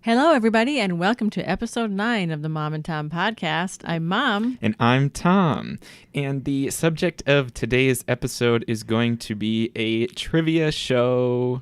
Hello, everybody, and welcome to episode 9 of the Mom and Tom podcast. I'm Mom. And I'm Tom. And the subject of today's episode is going to be a trivia show.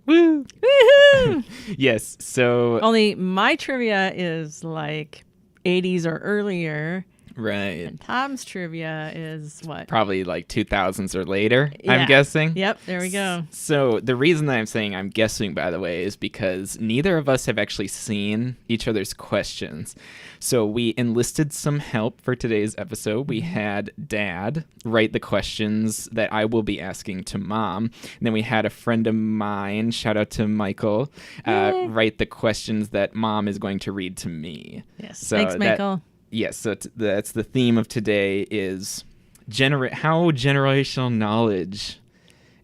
Woo! Woohoo! Yes, so... Only my trivia is like 80s or earlier, Right. and Tom's trivia is what? Probably like 2000s or later, Yeah. I'm guessing. Yep, there we go. So the reason that I'm saying I'm guessing, by the way, is because neither of us have actually seen each other's questions. So we enlisted some help for today's episode. We had Dad write the questions that I will be asking to Mom. And then we had a friend of mine, shout out to Michael, write the questions that Mom is going to read to me. Yes, So thanks, Michael. Yes, so that's the theme of today is how generational knowledge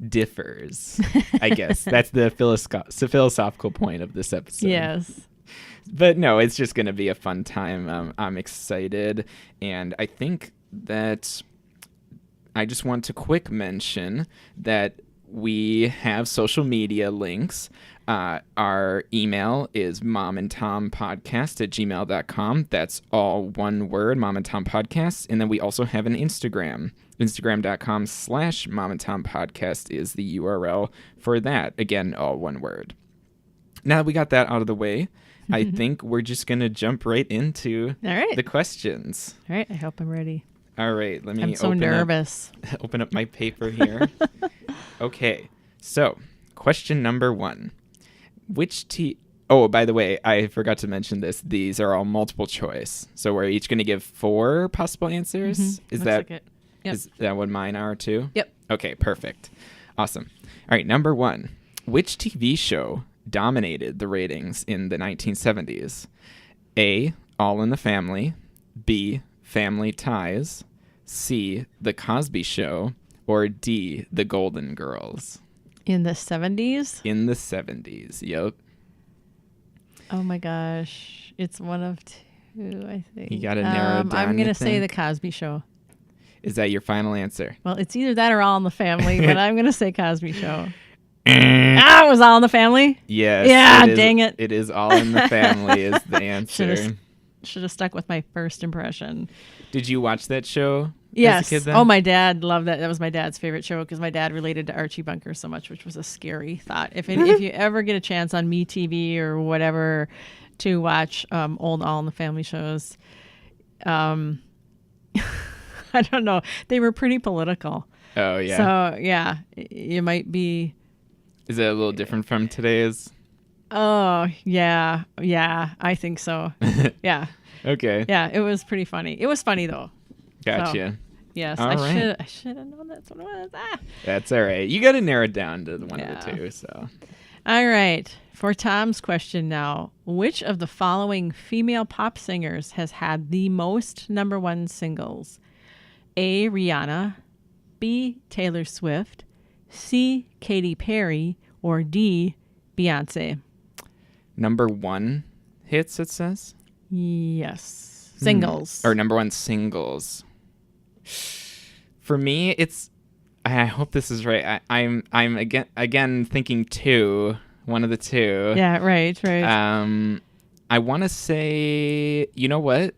differs, I guess. That's the philosophical point of this episode. Yes. But no, it's just going to be a fun time. I'm excited. And I think that I just want to quick mention that we have social media links. Our email is momandtompodcast@gmail.com. That's all one word, Mom and Tom Podcast. And then we also have an Instagram. Instagram.com/momandtompodcast is the URL for that. Again, all one word. Now that we got that out of the way, I think we're just going to jump right into All right. the questions. All right, I hope I'm ready. All right, let me I'm so nervous. open up my paper here. Okay, so question number 1. Oh, by the way, I forgot to mention this. These are all multiple choice. So we're each going to give 4 possible answers. Looks like it. Yep. Is that what mine are too? Yep. Okay, perfect. Awesome. All right, number 1. Which TV show dominated the ratings in the 1970s? A, All in the Family. B, Family Ties. C, The Cosby Show. Or D, The Golden Girls. In the 70s? In the 70s, yep. Oh my gosh. It's one of 2, I think. You got to narrow it down. I'm going you to say The think? Cosby Show. Is that your final answer? Well, it's either that or All in the Family, but I'm going to say Cosby Show. It was All in the Family? Yes. Yeah, dang it. It is All in the Family is the answer. Should have stuck with my first impression. Did you watch that show Yes. as a kid then? Oh, my dad loved that. That was my dad's favorite show because my dad related to Archie Bunker so much, which was a scary thought. If you ever get a chance on MeTV or whatever to watch old All in the Family shows, I don't know. They were pretty political. Oh, yeah. So, yeah, you might be... Is it a little different from today's? Oh, yeah. Yeah, I think so. Yeah. Okay. Yeah, it was pretty funny. It was funny, though. Gotcha. Yes, All right. I should have known that's what it was. That's all right. You got to narrow it down to one Yeah. of the 2, so. All right. For Tom's question now, which of the following female pop singers has had the most number 1 singles? A, Rihanna. B, Taylor Swift. C, Katy Perry. Or D, Beyonce. Number 1 hits, it says? Yes. Singles. Or number 1 singles. For me, it's... I hope this is right. I'm again thinking 2. One of the 2. Yeah, right. I want to say... You know what?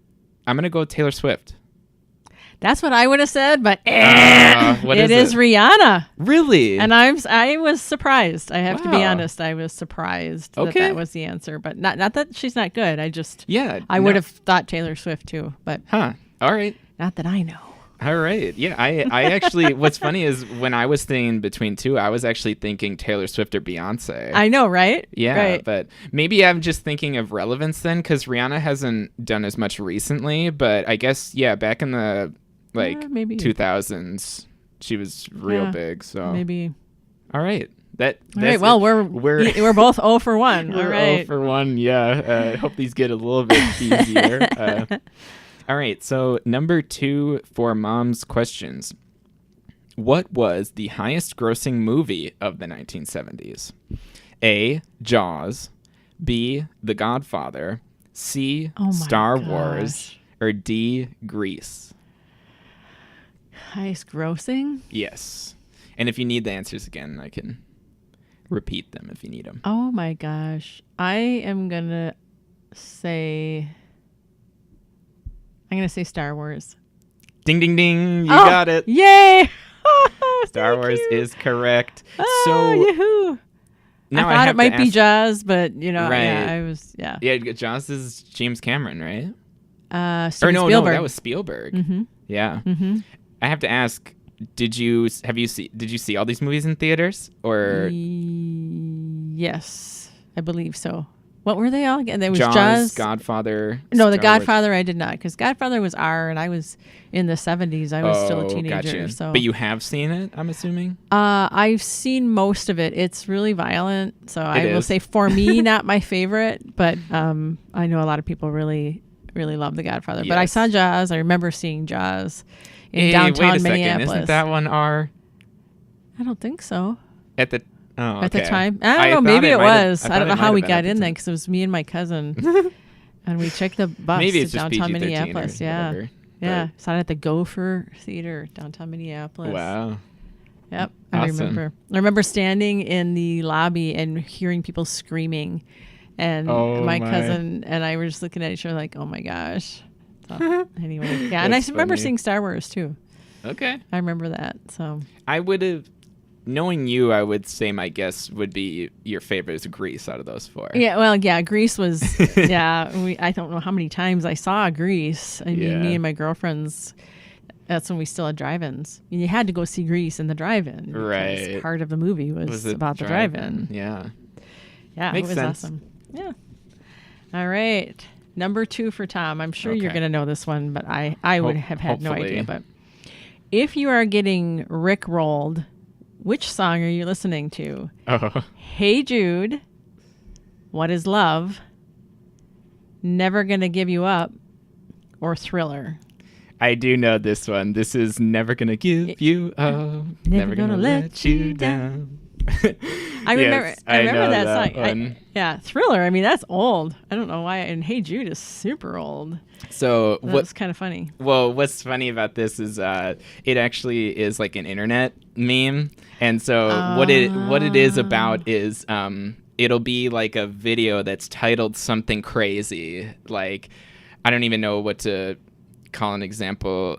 I'm going to go with Taylor Swift. That's what I would have said, but What it is is Rihanna. Really? And I was surprised. I have to be Wow. honest. I was surprised Okay. that was the answer, but not that she's not good. I I would have thought Taylor Swift too, but Huh. All right. not that I know. All right. Yeah, I actually, what's funny is when I was thinking between 2, I was actually thinking Taylor Swift or Beyonce. I know, right? Yeah, Right. but maybe I'm just thinking of relevance then, because Rihanna hasn't done as much recently, but I guess, yeah, back in the, maybe. 2000s, she was real Yeah, big, so. Maybe. All right. All right. That's Well, it. we're both 0 for 1. All We're right. 0 for 1, yeah. I hope these get a little bit easier. All right, so number 2 for Mom's questions. What was the highest grossing movie of the 1970s? A, Jaws. B, The Godfather. C, Oh my Star gosh. Wars. Or D, Grease. Highest grossing? Yes. And if you need the answers again, I can repeat them if you need them. Oh my gosh. I'm going to say Star Wars. Ding, ding, ding. You got it. Yay. Star Wars is correct. So, yahoo. Now I thought it might be Jaws, but right. Yeah. Yeah, Jaws is James Cameron, right? Spielberg. No, that was Spielberg. Mm-hmm. Yeah. Mm-hmm. I have to ask, did you see all these movies in theaters or? Yes, I believe so. What were they all again? There was Jaws, Godfather. No, The Godfather I did not, because Godfather was R, and I was in the 70s. I was still a teenager. Gotcha. So, but you have seen it, I'm assuming. I've seen most of it. It's really violent, so I will say for me, not my favorite. But I know a lot of people really, really love The Godfather. Yes. But I saw Jaws. I remember seeing Jaws in downtown wait a Minneapolis. Second. Isn't that one R? I don't think so. At the time, I don't know. Maybe it was. I don't know how we got in there because it was me and my cousin, and we checked the bus Maybe to downtown Minneapolis. Yeah, whatever, yeah. Saw it at the Gopher Theater downtown Minneapolis. Wow. Yep, Awesome. I remember standing in the lobby and hearing people screaming, and my cousin and I were just looking at each other like, "Oh my gosh." So, anyway, yeah, and I remember seeing Star Wars too. Okay, I remember that. So I would have. Knowing you, I would say my guess would be your favorite is Grease out of those four. Yeah, well, yeah, Grease was, I don't know how many times I saw Grease. I mean, me and my girlfriends, that's when we still had drive-ins. And you had to go see Grease in the drive-in. Right. Part of the movie was about the drive-in. Yeah. Yeah, Makes it was sense. awesome. Yeah. All right. Number 2 for Tom. I'm sure you're going to know this one, but I would have had no idea. But if you are getting Rick-rolled, which song are you listening to? Oh. Hey Jude, What Is Love, Never Gonna Give You Up, or Thriller? I do know this one. This is Never Gonna Give You Up, Never Gonna Let You Down. I remember that song. Thriller. I mean, that's old. I don't know why. And Hey Jude is super old. So what's kind of funny? Well, what's funny about this is it actually is like an internet meme. And so what it is about is it'll be like a video that's titled something crazy. Like, I don't even know what to call an example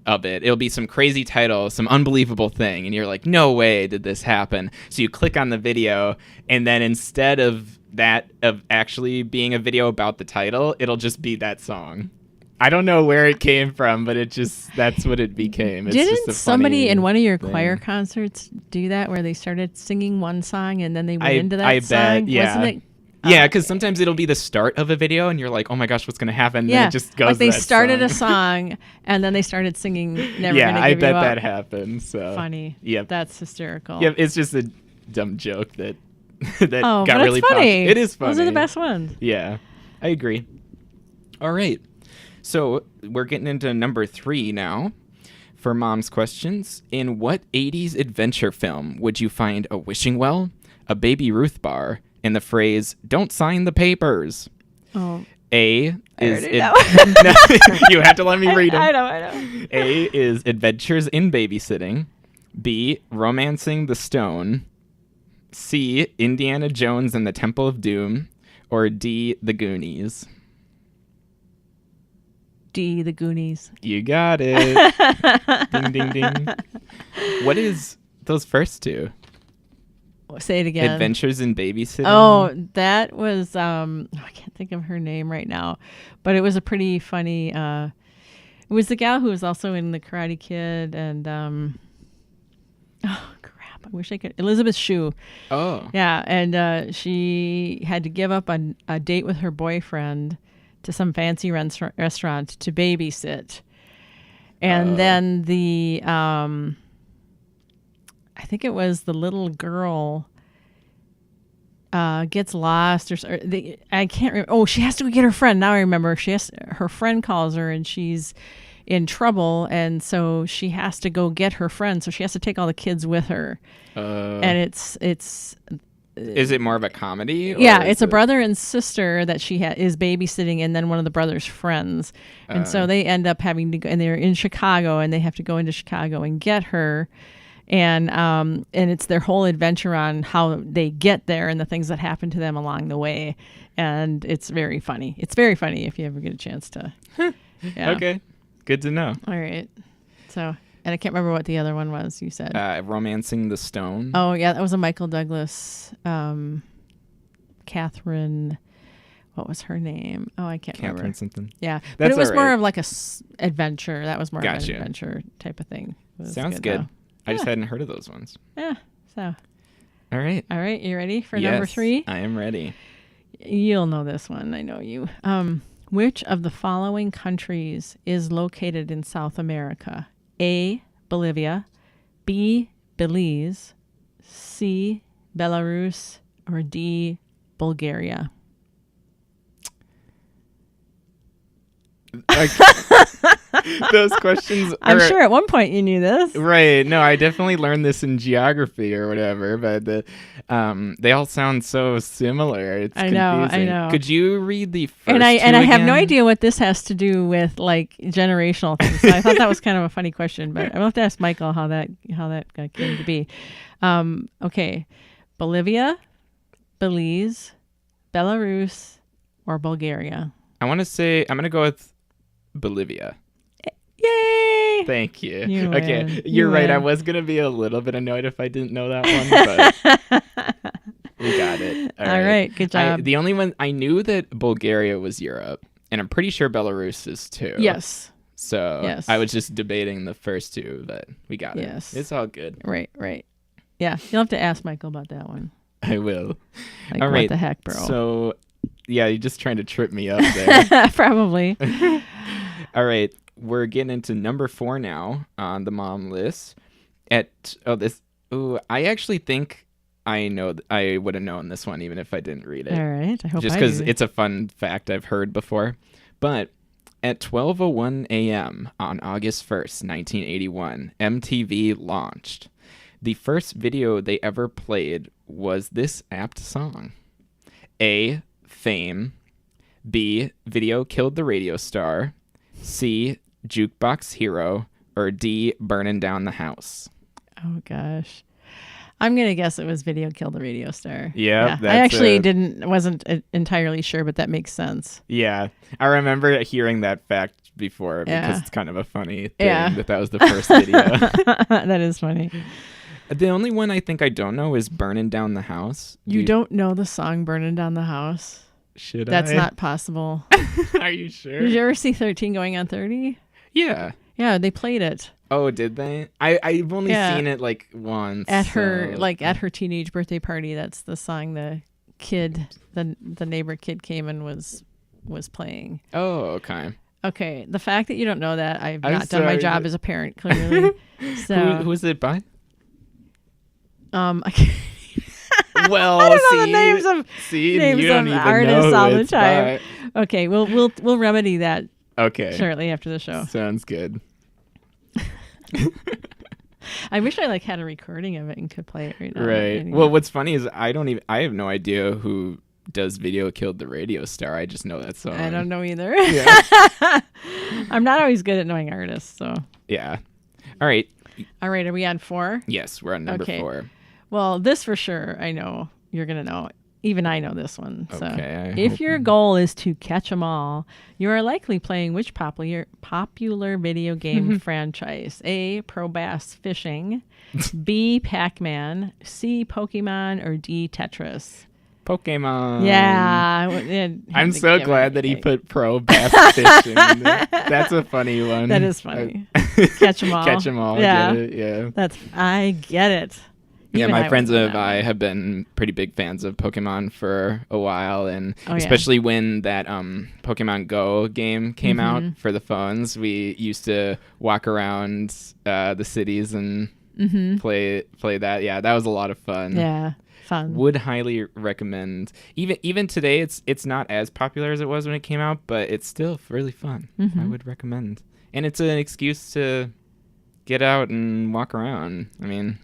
of it. It'll be some crazy title, some unbelievable thing, and you're like, no way did this happen. So you click on the video, and then instead of actually being a video about the title, it'll just be that song. I don't know where it came from, but that's what it became. It's Didn't somebody in one of your choir concerts do that, where they started singing one song and then they went into that song? I bet, yeah. Wasn't it? Yeah, because sometimes it'll be the start of a video, and you're like, "Oh my gosh, what's going to happen?" And then it just goes. Like they to that started song. a song, and then they started singing "Never Gonna Give You Up." Yeah, I bet that happens. So. Funny. Yep. That's hysterical. Yep, it's just a dumb joke that got but really it's funny. Popular. It is funny. Those are the best ones. Yeah, I agree. All right, so we're getting into number 3 now. For Mom's questions, in what 80s adventure film would you find a wishing well, a Baby Ruth bar, and the phrase "Don't sign the papers"? Oh, A is know. No, you have to let me read them. I know. A is Adventures in Babysitting. B, Romancing the Stone. C, Indiana Jones and the Temple of Doom. Or D, The Goonies. D, The Goonies. You got it. Ding, ding, ding. What is those first two? Say it again. Adventures in Babysitting. Oh, that was I can't think of her name right now, but it was a pretty funny. It was the gal who was also in The Karate Kid and oh crap, I wish I could. Elizabeth Shue. Oh. Yeah, and she had to give up a date with her boyfriend to some fancy restaurant to babysit, and then the I think it was the little girl gets lost or I can't remember. Oh, she has to go get her friend. Now I remember. Her friend calls her and she's in trouble, and so she has to go get her friend. So she has to take all the kids with her. And it's. Is it more of a comedy? Yeah, it's a brother and sister that she is babysitting, and then one of the brother's friends, and so they end up having to go. And they're in Chicago, and they have to go into Chicago and get her. and it's their whole adventure on how they get there and the things that happen to them along the way, and it's very funny. It's very funny if you ever get a chance to. Yeah. Okay, good to know. All right. So, and I can't remember what the other one was. You said. Romancing the Stone. Oh yeah, that was a Michael Douglas. Catherine. What was her name? Oh, I can't remember. Catherine something. Yeah, but it was all more right. of like a adventure. That was more of Gotcha. an adventure type of thing. It was Sounds good. though. I just Yeah. hadn't heard of those ones. Yeah. So, All right. all right, you ready for number Yes, 3? I am ready. You'll know this one. I know you. Which of the following countries is located in South America? A. Bolivia, B. Belize, C. Belarus, or D. Bulgaria? Like, those questions I'm are- sure at one point you knew this. Right. No, I definitely learned this in geography or whatever, but they all sound so similar. It's I know, I confusing. know. Could you read the first And I two have no again? idea what this has to do with like generational things. So I thought that was kind of a funny question, but I'll have to ask Michael how that came to be. Okay, Bolivia, Belize, Belarus, or Bulgaria? I want to say I'm going to go with Bolivia. Yay! Thank you. You Okay, win. you're You right. I win. was going to be a little bit annoyed if I didn't know that one, but we got it. All right, good job. The only one I knew that Bulgaria was Europe, and I'm pretty sure Belarus is too. Yes. So Yes. I was just debating the first two, but we got Yes. it. It's all good. Right. Yeah, you'll have to ask Michael about that one. I will. Like, All what right. the heck, bro? So, yeah, you're just trying to trip me up there. Probably. All right. We're getting into number 4 now on the mom list. I actually think I would have known this one even if I didn't read it. All right. I hope Just I because do. it's a fun fact I've heard before. But at 12:01 a.m. on August 1st, 1981, MTV launched. The first video they ever played was this apt song. A. Fame. B. Video Killed the Radio Star. C. Jukebox Hero. Or D. Burning Down the House. Oh gosh, I'm gonna guess it was Video Killed the Radio Star. Yeah, I that's actually wasn't entirely sure, but that makes sense. Yeah, I remember hearing that fact before because Yeah. it's kind of a funny thing Yeah. that was the first video. That is funny. The only one I think I don't know is Burning Down the House. You don't know the song "Burning Down the House"? Should That's I? not possible. Are you sure? Did you ever see 13 Going on 30? Yeah. Yeah, they played it Oh, did they? I've only Yeah. seen it like once. at her so- at her teenage birthday party. That's the song the neighbor kid came and was playing. Oh, okay. Okay, the fact that you don't know that, I've I'm not done my sorry. job as a parent, clearly. So, Who is it by? I can't, Well, I don't know the names of see, names you don't of even artists know all who the it's time. Okay, we'll remedy that by. Okay. shortly after the show. Sounds good. I wish I had a recording of it and could play it right now. Right. Anyway. Well, what's funny is I have no idea who does Video Killed the Radio Star. I just know that song. I don't know either. Yeah. I'm not always good at knowing artists, so. Yeah. All right. All right, are we on 4? Yes, we're on number Okay. 4. Well, this for sure, I know you're going to know. Even I know this one. So, Okay, I if hope- your goal is to catch them all, you are likely playing which popular video game franchise? A. Pro Bass Fishing, B. Pac-Man, C. Pokemon, or D. Tetris? Pokemon. Yeah, I'm so glad that he put pro bass fishing in there. That's a funny one. That is funny. Catch 'em all. Catch 'em all. Yeah. Get it? Yeah. I get it. Yeah, Even my I friends wasn't and that I one. have been pretty big fans of Pokemon for a while, and Oh, yeah. especially when that Pokemon Go game came out Mm-hmm. for the phones, we used to walk around the cities and play that. Yeah, that was a lot of fun. Mm-hmm. Yeah, fun. Would highly recommend. Even today, it's not as popular as it was when it came out, but it's still really fun. Mm-hmm. I would recommend, and it's an excuse to get out and walk around. I mean.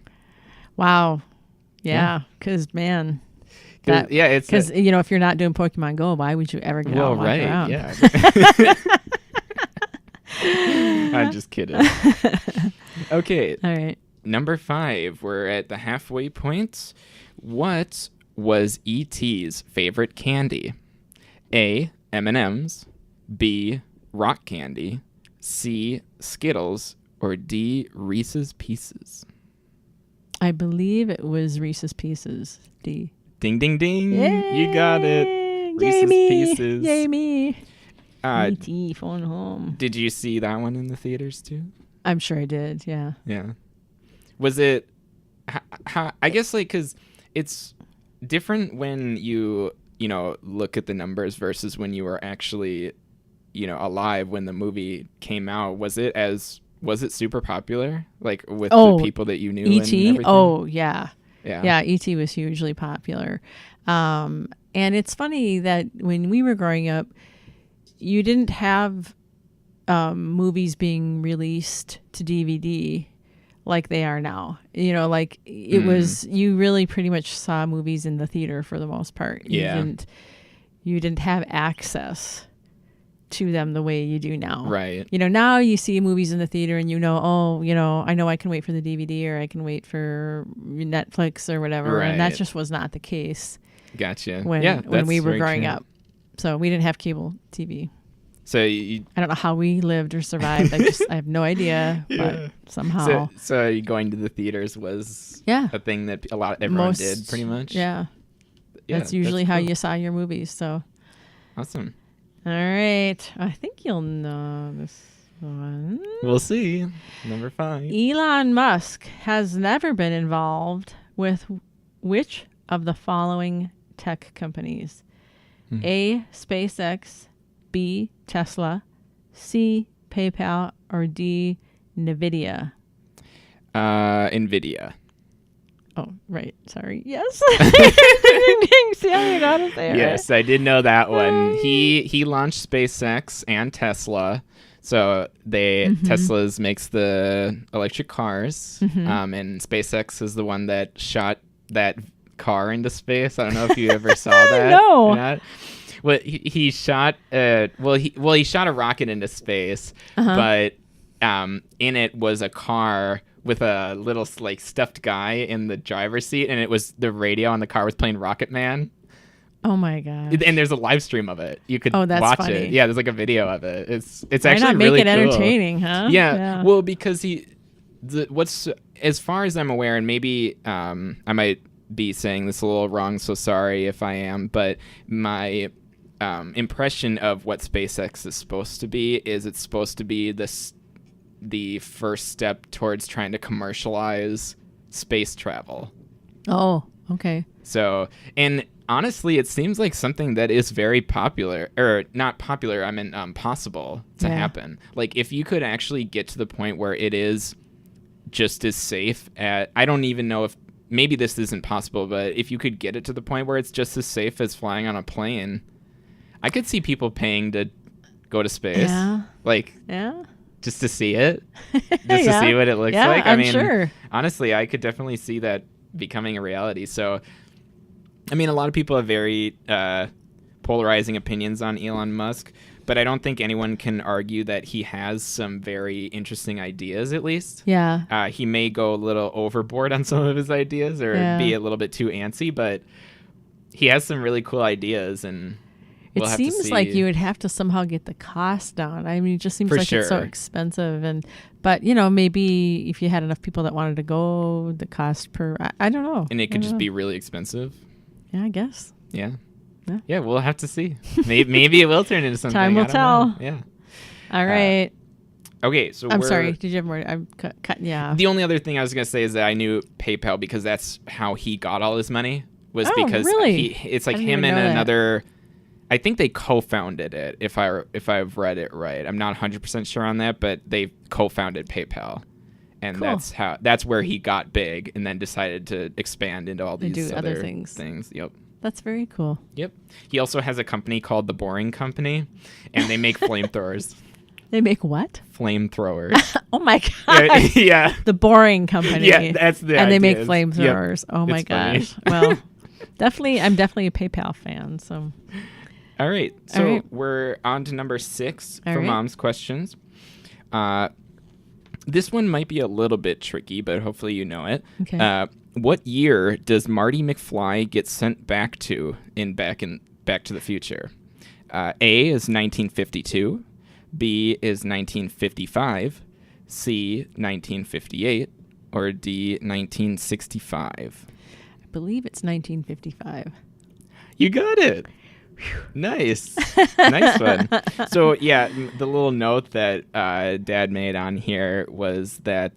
Wow. Yeah, because man, It's because if you're not doing Pokemon Go, why would you ever get out and walk around? Yeah. I'm just kidding. Okay, All right. number 5, we're at the halfway point. What was E.T.'s favorite candy? A, M&M's, B, rock candy, C, Skittles, or D, Reese's Pieces? I believe it was Reese's Pieces. D. Ding, ding, ding. Yay! You got it. Yay Reese's me. Pieces. Yay me. Uh, phone home. Did you see that one in the theaters too? I'm sure I did, yeah. Yeah. Was it, I guess, like, because it's different when you look at the numbers versus when you were actually, alive when the movie came out. Was it super popular, like, with the people that you knew? E.T.? Oh, yeah. Yeah, E.T. was hugely popular. And it's funny that when we were growing up, you didn't have movies being released to DVD like they are now. Like it was, you really pretty much saw movies in the theater for the most part. You didn't have access to them the way you do now. Right. Now you see movies in the theater and I know I can wait for the DVD or I can wait for Netflix or whatever. Right. And that just was not the case. Gotcha. When we were growing up. So we didn't have cable TV. So I don't know how we lived or survived. I have no idea, but somehow. So going to the theaters was a thing that everyone did pretty much. Yeah. That's usually how you saw your movies. So awesome. All right. I think you'll know this one. We'll see. Number 5. Elon Musk has never been involved with which of the following tech companies? A, SpaceX, B, Tesla, C, PayPal, or D, NVIDIA? NVIDIA. Oh, right. Sorry. Yes. See how you got it there. Yes, I did know that one. He launched SpaceX and Tesla. So Tesla's makes the electric cars, and SpaceX is the one that shot that car into space. I don't know if you ever saw that. No. Not. Well, he shot he shot a rocket into space, but in it was a car with a little like stuffed guy in the driver's seat, and it was the radio on the car was playing Rocket Man. Oh my god! And there's a live stream of it. You could watch funny. it. Yeah, there's like a video of it. It's Why actually not really make it cool. entertaining, huh? Yeah. Well, because what's as far as I'm aware, and maybe I might be saying this a little wrong, so sorry if I am, but my impression of what SpaceX is supposed to be is it's supposed to be the first step towards trying to commercialize space travel. Oh, okay. So, and honestly, it seems like something that is very popular, or not popular, I mean possible to happen. Like, if you could actually get to the point where it is just as safe I don't even know if, maybe this isn't possible, but if you could get it to the point where it's just as safe as flying on a plane, I could see people paying to go to space. Yeah. Like, just to see it. Just to see what it looks like. I'm sure. Honestly, I could definitely see that becoming a reality. So, I mean, a lot of people have very polarizing opinions on Elon Musk, but I don't think anyone can argue that he has some very interesting ideas, at least. Yeah. He may go a little overboard on some of his ideas or be a little bit too antsy, but he has some really cool ideas, and we'll have to seems see. like you would have to somehow get the cost down. I mean, it just seems like it's so expensive. But, maybe if you had enough people that wanted to go, the cost per, I don't know. And it could just be really expensive. Yeah, I guess. Yeah. Yeah, we'll have to see. Maybe it will turn into something. Time will tell. Know. Yeah. All right. Okay, so I'm sorry. Did you have more? I'm cutting you off. The only other thing I was going to say is that I knew PayPal because that's how he got all his money. Was because really? It's like him and another. I think they co-founded it. If I've read it right, I'm not 100% sure on that, but they co-founded PayPal, and that's where he got big, and then decided to expand into all these other things. Yep. That's very cool. Yep. He also has a company called The Boring Company, and they make flamethrowers. They make what? Flamethrowers. Oh my god. Yeah. The Boring Company. Yeah, that's the And idea. they make flamethrowers. Yep. Oh my gosh. Well, I'm definitely a PayPal fan, so. All right. So we're on to number 6 for Mom's questions. This one might be a little bit tricky, but hopefully you know it. Okay. What year does Marty McFly get sent back to in Back to the Future? A is 1952, B is 1955, C 1958, or D 1965. I believe it's 1955. You got it. Nice. Nice one. So, yeah, the little note that Dad made on here was that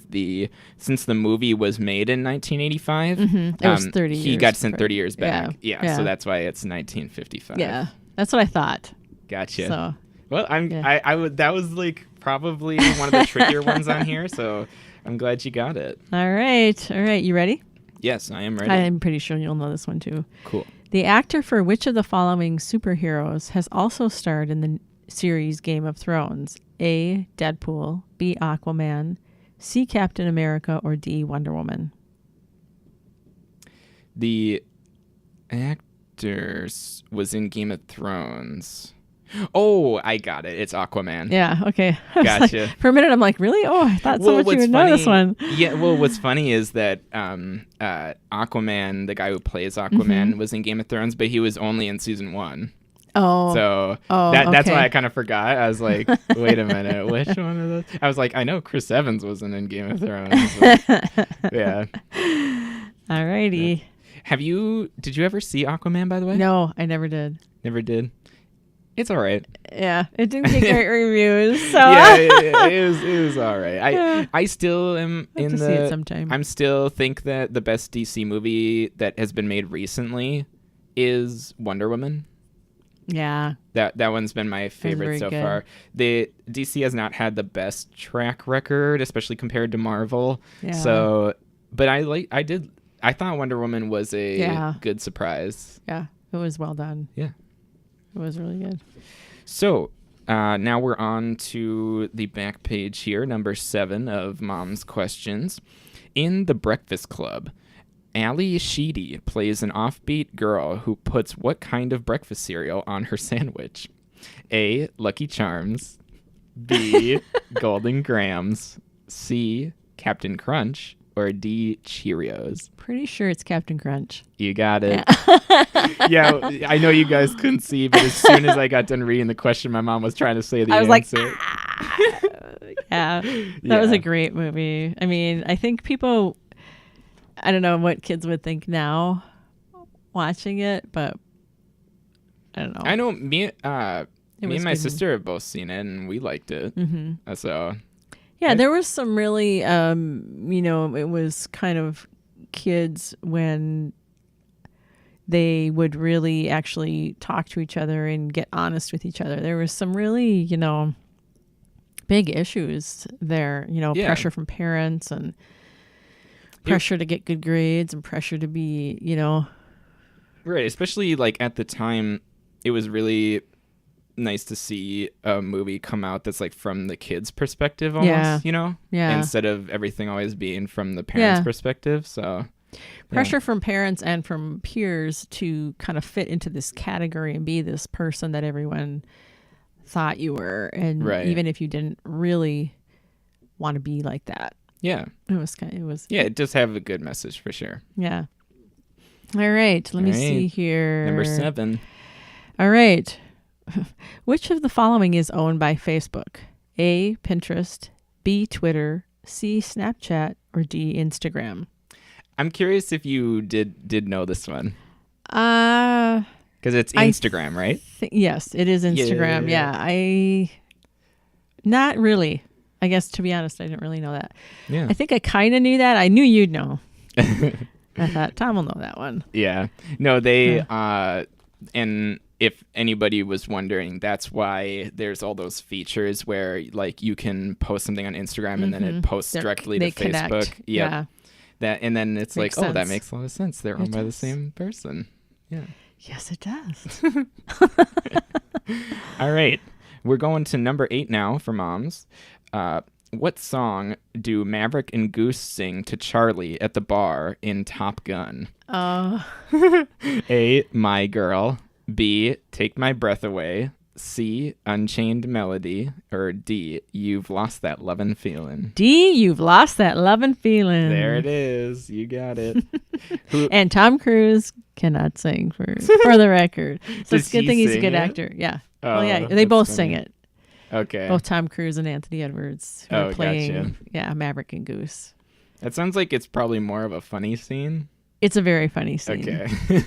since the movie was made in 1985, It was 30 years. he got sent before. 30 years back. Yeah. Yeah, so that's why it's 1955. Yeah, that's what I thought. Gotcha. So, Well, Yeah. I would. That was like probably one of the trickier ones on here, so I'm glad you got it. all right. You ready? Yes, I am ready. I'm pretty sure you'll know this one too. Cool. The actor for which of the following superheroes has also starred in the series Game of Thrones? A. Deadpool, B. Aquaman, C. Captain America, or D. Wonder Woman? The actors was in Game of Thrones. Oh, I got it. It's Aquaman. Yeah, okay. I was like- Gotcha. for a minute, I'm like, really? Oh, I thought so much you would know this one. Yeah, well, what's funny is that Aquaman, the guy who plays Aquaman, was in Game of Thrones, but he was only in season 1. Oh, So Oh, that's okay. why I kind of forgot. I was like, wait a minute, which one of those? I was like, I know Chris Evans wasn't in Game of Thrones. But, yeah. all righty. Did you ever see Aquaman, by the way? No, I never did. Never did? It's all right. Yeah, it didn't get great reviews. So Yeah, it was all right. Yeah. I still am I'll have in to see it sometime. I'm still think that the best DC movie that has been made recently is Wonder Woman. yeah, That one's been my favorite very so good. far. The DC has not had the best track record, especially compared to Marvel. Yeah. So, but I thought Wonder Woman was a Yeah. good surprise. yeah, it was well done. Yeah. It was really good. So now we're on to the back page here, number 7 of Mom's Questions. In The Breakfast Club, Ali Sheedy plays an offbeat girl who puts what kind of breakfast cereal on her sandwich? A. Lucky Charms. B. Golden Grams. C. Captain Crunch. Or D. Cheerios. Pretty sure it's Captain Crunch. You got it. Yeah, I know you guys couldn't see, but as soon as I got done reading the question, my mom was trying to say the I was like, answer. Yeah, that was Yeah. a great movie. I mean, I think people, I don't know what kids would think now watching it, but I don't know. I know me It and was my good. Mm-hmm. sister have both seen it, and we liked it. So Yeah, there was some really, it was kind of kids when they would really actually talk to each other and get honest with each other. There was some really, big issues there, Yeah. pressure from parents and pressure to get good grades and pressure to be, right, especially like at the time, it was really nice to see a movie come out that's like from the kids' perspective almost, Yeah. Yeah. instead of everything always being from the parents' Yeah. perspective. So Pressure from parents and from peers to kind of fit into this category and be this person that everyone thought you were. And Right. even if you didn't really want to be like that, yeah, it was, it does have a good message for sure. yeah. All right. Let me All see right. here. Number 7. All right. Which of the following is owned by Facebook? A, Pinterest, B, Twitter, C, Snapchat, or D, Instagram? I'm curious if you did know this one Uh, because it's I Instagram, right? yes, it is Instagram. Yeah. Not really. I guess, to be honest, I didn't really know that. Yeah. I think I kind of knew that. I knew you'd know. I thought Tom will know that one. Yeah. No, they and if anybody was wondering, that's why there's all those features where like you can post something on Instagram and then it posts directly to They connect. Facebook. Yep. Yeah. That and then it's Makes like, oh, that sense. makes a lot of sense. They're It owned by the does. same person. Yeah. Yes, it does. All right. We're going to number 8 now for moms. What song do Maverick and Goose sing to Charlie at the bar in Top Gun? Oh, A, My Girl. B, Take My Breath Away. C, Unchained Melody, or D, You've Lost That Lovin' Feeling? D, You've Lost That Lovin' Feeling. There it is. You got it. Who, And Tom Cruise cannot sing for the record. So it's a Does good he thing he's a sing good it? actor. Yeah. Oh, Well, yeah, they that's both funny. sing it. Okay. Both Tom Cruise and Anthony Edwards who Oh, are playing, gotcha. yeah, Maverick and Goose. That sounds like it's probably more of a funny scene. It's a very funny scene. Okay.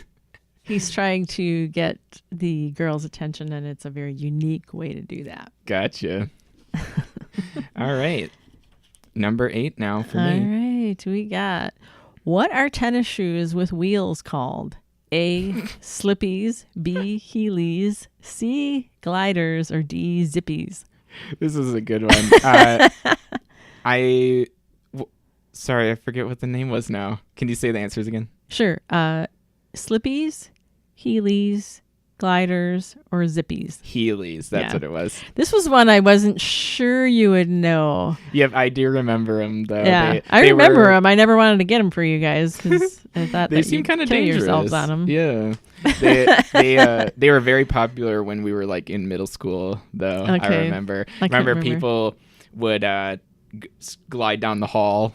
He's trying to get the girl's attention, and it's a very unique way to do that. Gotcha. All right. Number 8 now for All me. right, we got, what are tennis shoes with wheels called? A, slippies, B, heelys, C, gliders, or D, zippies? This is a good one. Sorry, I forget what the name was now. Can you say the answers again? Sure. Slippies, heelys, gliders, or zippies? Heelys. That's Yeah. what it was. This was one I wasn't sure you would know. Yep, I do remember them though. Yeah, I remember them. I never wanted to get them for you guys because I thought They that seem you'd kind of kill dangerous. yourselves on them. Yeah, they were very popular when we were like in middle school. Though I Okay. remember, I can't remember. people would glide down the hall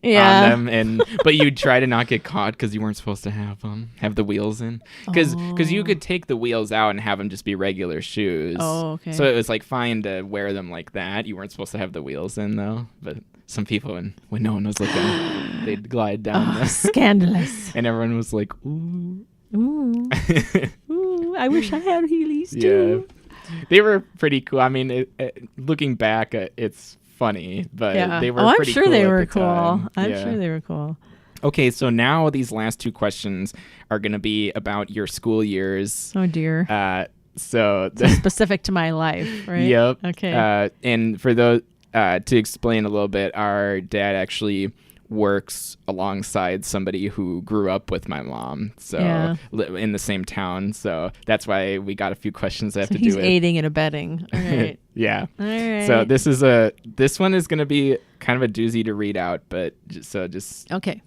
Yeah. on them, but you'd try to not get caught because you weren't supposed to have the wheels in, because you could take the wheels out and have them just be regular shoes. Oh, okay. So it was like fine to wear them like that. You weren't supposed to have the wheels in though, but some people when no one was looking, they'd glide down them. Scandalous. And everyone was like, ooh. Ooh. Ooh, I wish I had heelys Yeah. too. They were pretty cool. I mean, looking back, it's funny, but Yeah. they were I'm pretty sure cool they at were the cool. time. I'm Yeah. sure they were cool. Okay, so now these last 2 questions are going to be about your school years. Oh dear. So, Specific to my life, right? Yep. Okay. And for those, to explain a little bit, our dad actually works alongside somebody who grew up with my mom, so Yeah. in the same town. So that's why we got a few questions that have So to he's do with. aiding and abetting. All right. Yeah. All right. So this one is going to be kind of a doozy to read out, but just Okay.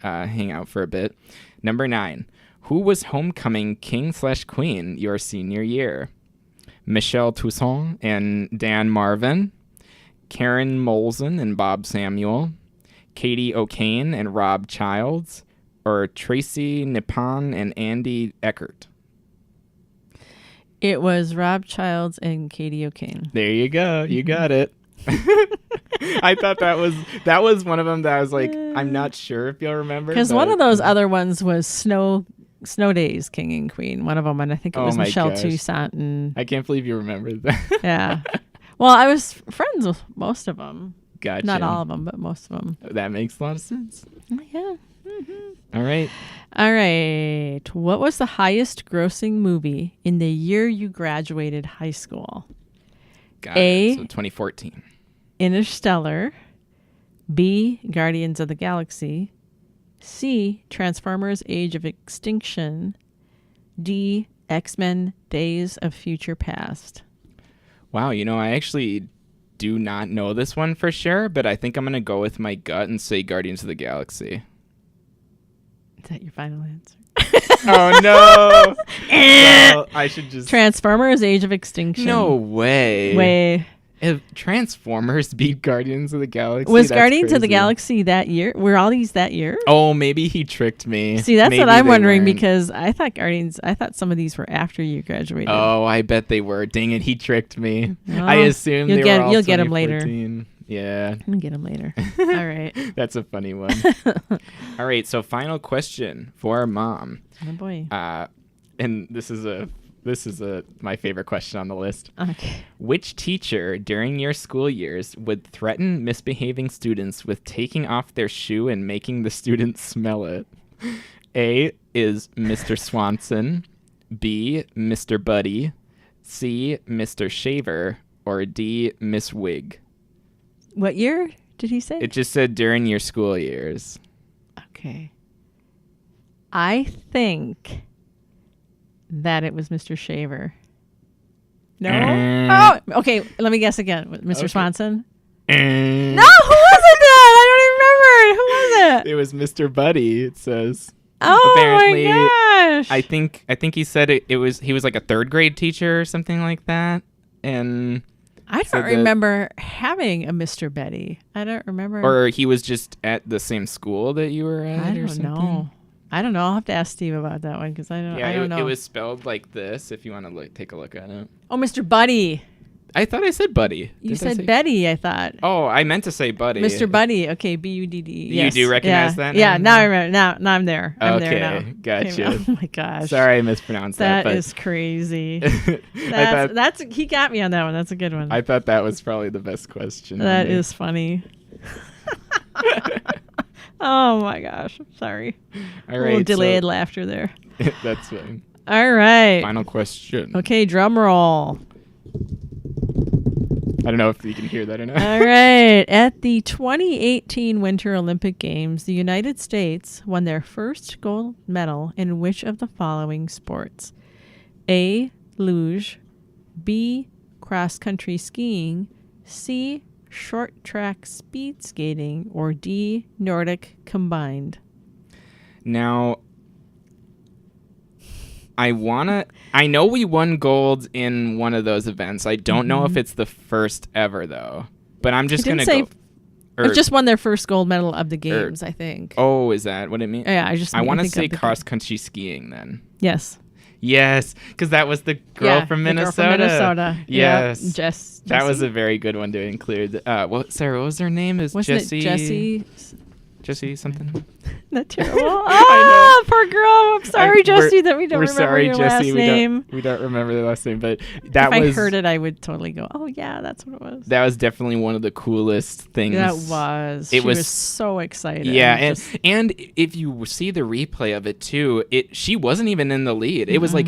hang out for a bit. Number 9. Who was homecoming king/queen your senior year? Michelle Toussaint and Dan Marvin, Karen Molson and Bob Samuel, Katie O'Kane and Rob Childs, or Tracy Nippon and Andy Eckert? It was Rob Childs and Katie O'Kane. There you go. You got it. I thought that was one of them that I was like, I'm not sure if you'll remember. Because but- one of those other ones was Snow Days King and Queen. One of them, and I think it Oh was my Michelle gosh. Toussaint. And I can't believe you remembered that. yeah. Well, I was friends with most of them. Gotcha. Not all of them, but most of them. That makes a lot of sense. Yeah. All right. All right. What was the highest grossing movie in the year you graduated high school? Got A- it. So 2014. Interstellar. B, Guardians of the Galaxy. C, Transformers Age of Extinction. D, X-Men Days of Future Past. Wow, I actually do not know this one for sure, but I think I'm going to go with my gut and say Guardians of the Galaxy. Is that your final answer? Oh, no. Well, I should just... Transformers Age of Extinction. No way. Way. If Transformers beat Guardians of the Galaxy, Was that's Guardians of the crazy. Galaxy that year? Were all these that year? Oh, maybe he tricked me. See, that's Maybe what I'm they wondering weren't. because I thought some of these were after you graduated. Oh, I bet they were. Dang it, he tricked me. Well, I assumed you'll they get- were all you'll get 'em later. 2014. Yeah, I'm going to get them later. All right. that's a funny one. All right, so final question for our mom. Oh, boy. And this is my favorite question on the list. Okay. Which teacher during your school years would threaten misbehaving students with taking off their shoe and making the students smell it? A is Mr. Swanson, B, Mr. Buddy, C, Mr. Shaver, or D, Miss Wig? What year did he say? It just said during your school years. Okay. I think that it was Mr. Shaver. No? Oh, okay. Let me guess again. Mr. Okay. Swanson? No, No, who was it then? I don't even remember. Who was it? It was Mr. Buddy, it says. Oh Apparently, my gosh! I think he said he was like a third grade teacher or something like that, and I said don't that- remember having a Mr. Betty. I don't remember. or he was just at the same school that you were at, I or don't something. know. I don't know. I'll have to ask Steve about that one because I don't know. It was spelled like this. If you want to take a look at it, Oh, Mr. Buddy. I thought I said Buddy. You Did I said say- Betty, I thought. Oh, I meant to say Buddy. Mr. Buddy. Okay, Budd. You do recognize that Yeah, now? now I remember. Now I'm there. I'm there now. Okay, gotcha. Okay, oh my gosh. Sorry, I mispronounced that. That But is crazy. I thought He got me on that one. That's a good one. I thought that was probably the best question. That on there. is funny. Oh my gosh. Sorry. All A little right. delayed laughter there. That's fine. All right. Final question. Okay, drum roll. I don't know if you can hear that or not. All right. At the 2018 Winter Olympic Games, the United States won their first gold medal in which of the following sports? A. Luge. B. Cross-country skiing. C. Short track speed skating. Or D. Nordic combined. Now, I know we won gold in one of those events. I don't know if it's the first ever, though. But I'm just It going didn't to go. They just won their first gold medal of the games, I think. Oh, is that what it means? Yeah, I want to think say of the- cross-country skiing then. Yes. Yes, because that was the girl from the Minnesota. girl from Minnesota. Yes. Yeah, Jess. That was Jessie? a very good one to include. Sarah, what was her name? Is Wasn't Jessie? it Jessie? Jessie something? Not terrible. Oh, poor girl. I'm sorry, Jessie, that we don't We're remember sorry, your Jessie. last name. We don't remember the last name, but that If was I heard it, I would totally go, oh, yeah, that's what it was. that was definitely one of the coolest things. That was. It She was- was so excited. Yeah, Just- and if you see the replay of it too, she wasn't even in the lead. It was like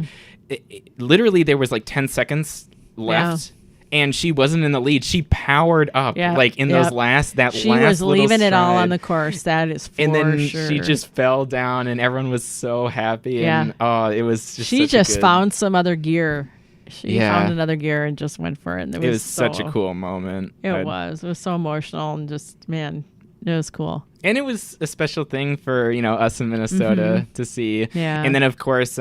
literally there was like 10 seconds left. And she wasn't in the lead. She powered up, like in those last she last was little leaving it all stride. on the course. That is for And then sure. she just fell down, and everyone was so happy. Yeah. And it was just She such a just good- found some other gear. She Yeah. found another gear and just went for it. And It was such a cool moment. It was. It was so emotional and just, man, it was cool. And it was a special thing for us in Minnesota to see. Yeah. And then of course,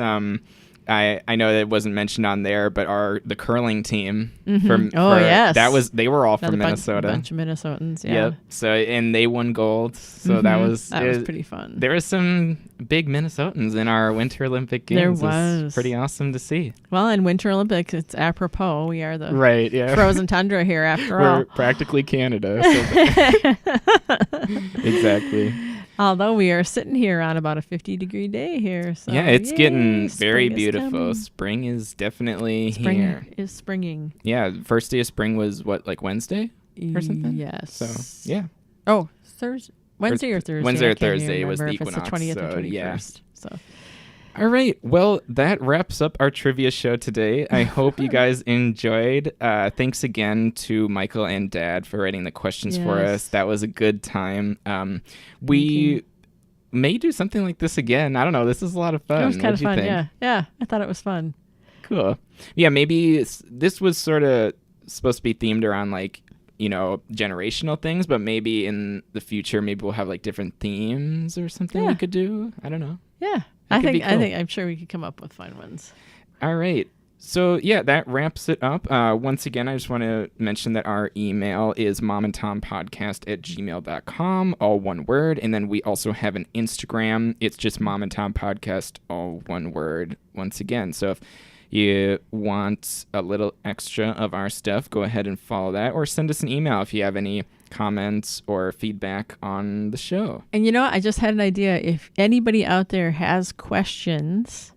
I know that it wasn't mentioned on there, but the curling team yes. they were all from Another Minnesota. bunch of Minnesotans, yeah. Yep. So and they won gold. So that was pretty fun. There was some big Minnesotans in our Winter Olympic Games. There It was. pretty awesome to see. Well, in Winter Olympics, it's apropos. We are the Right. Yeah. frozen tundra here after We're all. practically Canada. So exactly. Although we are sitting here on about a 50-degree day here. So Yeah, it's yay, getting very spring is beautiful. coming. Spring is definitely Spring here. is springing. Yeah, first day of spring was like Wednesday or something? Yes. So, yeah. Oh, Thursday. Wednesday or Thursday? Wednesday or I can't even Thursday was the remember if it's equinox, the 20th so, or yeah. 21st. So All right. Well, that wraps up our trivia show today. I hope you guys enjoyed. Thanks again to Michael and Dad for writing the questions for Yes. us. That was a good time. We may do something like this again. I don't know. This is a lot of fun. it was kind What'd of you fun. think? Yeah. Yeah. I thought it was fun. Cool. Yeah, maybe this was sort of supposed to be themed around like, generational things, but maybe in the future, maybe we'll have like different themes or something we Yeah. could do. I don't know. Yeah. could be cool. I'm sure we could come up with fun ones. All right. So, yeah, that wraps it up. Once again, I just want to mention that our email is momandtompodcast@gmail.com, all one word. And then we also have an Instagram. It's just Mom and Tom Podcast, all one word, once again. So if you want a little extra of our stuff, go ahead and follow that, or send us an email if you have any comments or feedback on the show. And I just had an idea. If anybody out there has questions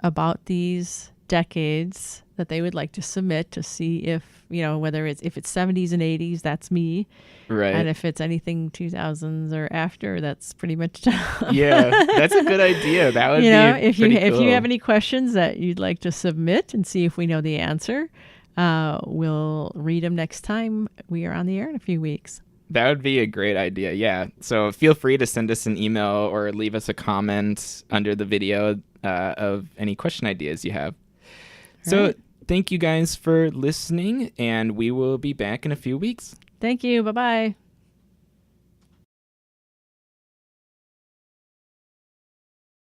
about these decades that they would like to submit to see if, whether it's 70s and 80s, that's me. Right. And if it's anything 2000s or after, that's pretty much Tom. Yeah, that's a good idea. That would be if you pretty if cool. you have any questions that you'd like to submit and see if we know the answer, we'll read them next time we are on the air in a few weeks. That would be a great idea. Yeah. So feel free to send us an email or leave us a comment under the video of any question ideas you have. So Right. thank you guys for listening, and we will be back in a few weeks. Thank you. Bye-bye.